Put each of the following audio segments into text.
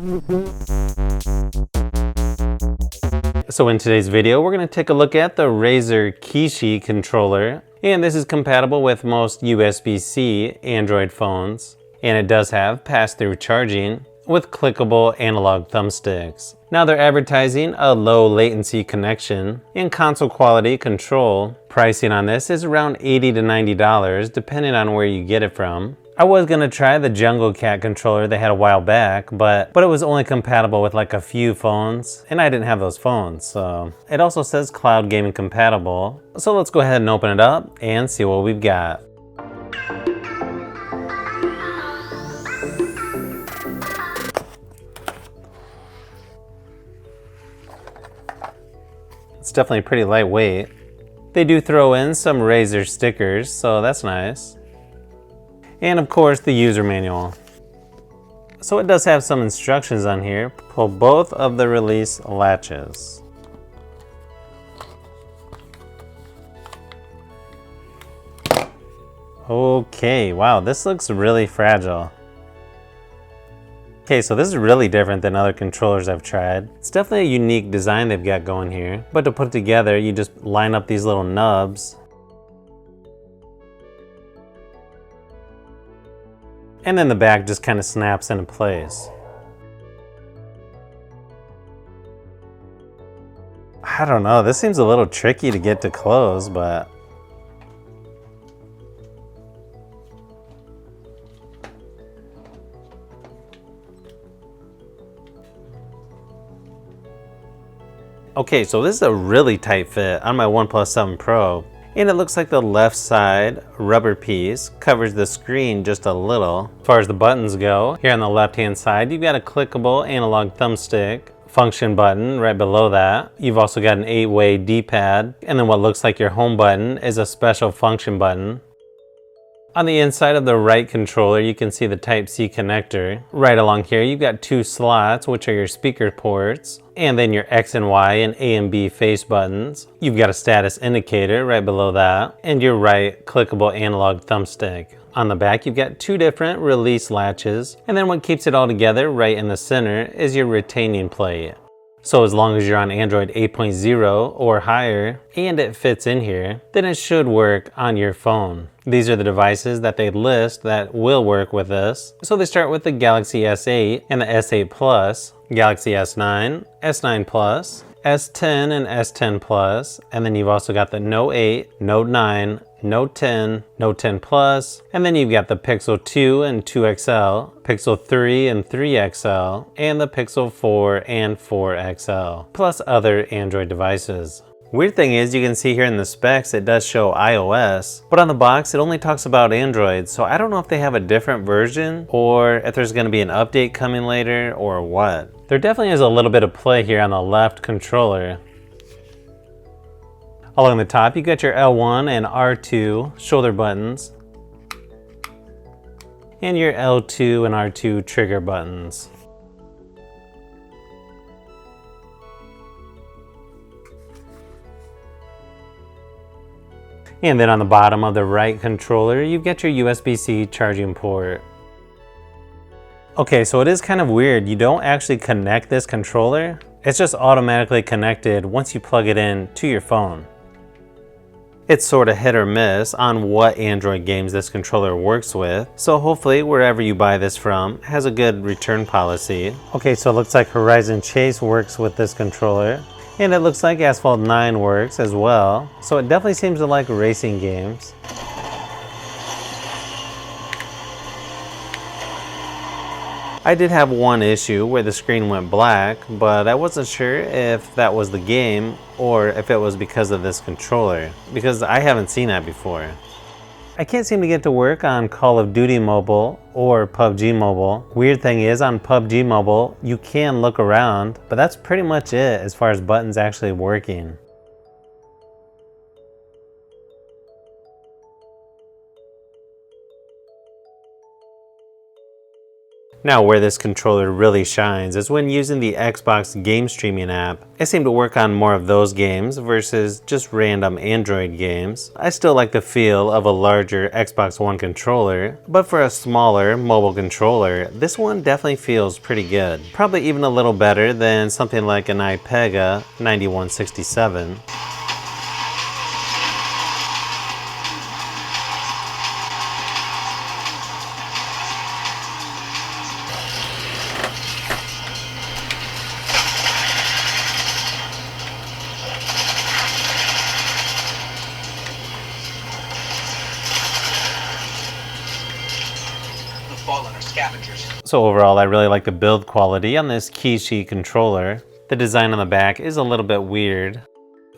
So in today's video, we're going to take a look at the Razer Kishi controller, and this is compatible with most USB-C Android phones, and it does have pass-through charging with clickable analog thumbsticks. Now they're advertising a low latency connection and console quality control. Pricing on this is around $80 to $90 depending on where you get it from. I was gonna try the Jungle Cat controller they had a while back, but it was only compatible with like a few phones, and I didn't have those phones, so. It also says cloud gaming compatible. So let's go ahead and open it up and see what we've got. It's definitely pretty lightweight. They do throw in some Razer stickers, so that's nice. And of course the user manual. So it does have some instructions on here. Pull both of the release latches. Okay, wow, this looks really fragile. Okay, so this is really different than other controllers I've tried. It's definitely a unique design they've got going here. But to put it together, you just line up these little nubs. And then the back just kind of snaps into place. I don't know, this seems a little tricky to get to close, but okay, so this is a really tight fit on my OnePlus 7 Pro. And it looks like the left side rubber piece covers the screen just a little. As far as the buttons go, here on the left hand side, you've got a clickable analog thumbstick function button right below that. You've also got an 8-way D-pad, and then what looks like your home button is a special function button. On the inside of the right controller, you can see the Type-C connector. Right along here, you've got two slots, which are your speaker ports, and then your X and Y and A and B face buttons. You've got a status indicator right below that, and your right clickable analog thumbstick. On the back, you've got two different release latches, and then what keeps it all together right in the center is your retaining plate. So as long as you're on Android 8.0 or higher and it fits in here, then it should work on your phone. These are the devices that they list that will work with this. So they start with the Galaxy S8 and the S8 Plus, Galaxy S9, S9 Plus, S10 and S10 Plus, and then you've also got the Note 8, Note 9, Note 10, Note 10 Plus, and then you've got the Pixel 2 and 2 XL, Pixel 3 and 3 XL, and the Pixel 4 and 4 XL, plus other Android devices. Weird thing is, you can see here in the specs it does show iOS, but on the box it only talks about Android, so I don't know if they have a different version or if there's going to be an update coming later or what. There definitely is a little bit of play here on the left controller. Along the top, you got your L1 and R2 shoulder buttons, and your L2 and R2 trigger buttons. And then on the bottom of the right controller, you've got your USB-C charging port. Okay, so it is kind of weird. You don't actually connect this controller. It's just automatically connected once you plug it in to your phone. It's sort of hit or miss on what Android games this controller works with, so hopefully wherever you buy this from has a good return policy. Okay, so it looks like Horizon Chase works with this controller, and it looks like Asphalt 9 works as well, so it definitely seems to like racing games. I did have one issue where the screen went black, but I wasn't sure if that was the game or if it was because of this controller, because I haven't seen that before. I can't seem to get to work on Call of Duty Mobile or PUBG Mobile. Weird thing is, on PUBG Mobile, you can look around, but that's pretty much it as far as buttons actually working. Now, where this controller really shines is when using the Xbox game streaming app. I seem to work on more of those games versus just random Android games. I still like the feel of a larger Xbox One controller, but for a smaller mobile controller, this one definitely feels pretty good. Probably even a little better than something like an iPega 9167. Fallen are scavengers. So overall, I really like the build quality on this Kishi controller. The design on the back is a little bit weird.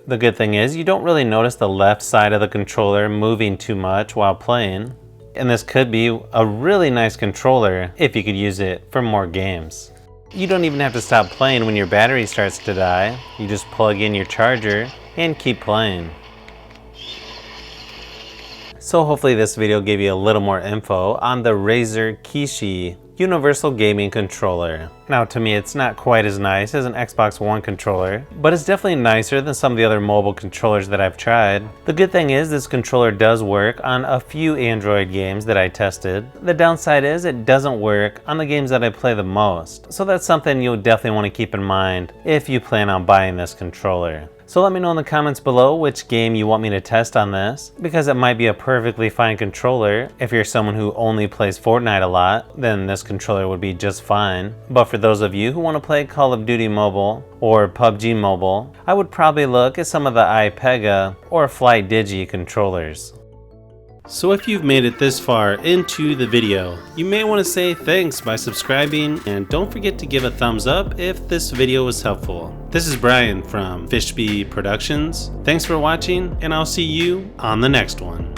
The good thing is you don't really notice the left side of the controller moving too much while playing. And this could be a really nice controller if you could use it for more games. You don't even have to stop playing when your battery starts to die. You just plug in your charger and keep playing. So hopefully this video gave you a little more info on the Razer Kishi Universal Gaming Controller. Now to me it's not quite as nice as an Xbox One controller, but it's definitely nicer than some of the other mobile controllers that I've tried. The good thing is this controller does work on a few Android games that I tested. The downside is it doesn't work on the games that I play the most. So that's something you'll definitely want to keep in mind if you plan on buying this controller. So let me know in the comments below which game you want me to test on this, because it might be a perfectly fine controller. If you're someone who only plays Fortnite a lot, then this controller would be just fine. But for those of you who want to play Call of Duty Mobile or PUBG Mobile, I would probably look at some of the iPega or Flight Digi controllers. So if you've made it this far into the video, you may want to say thanks by subscribing, and don't forget to give a thumbs up if this video was helpful. This is Brian from Fishbee Productions. Thanks for watching, and I'll see you on the next one.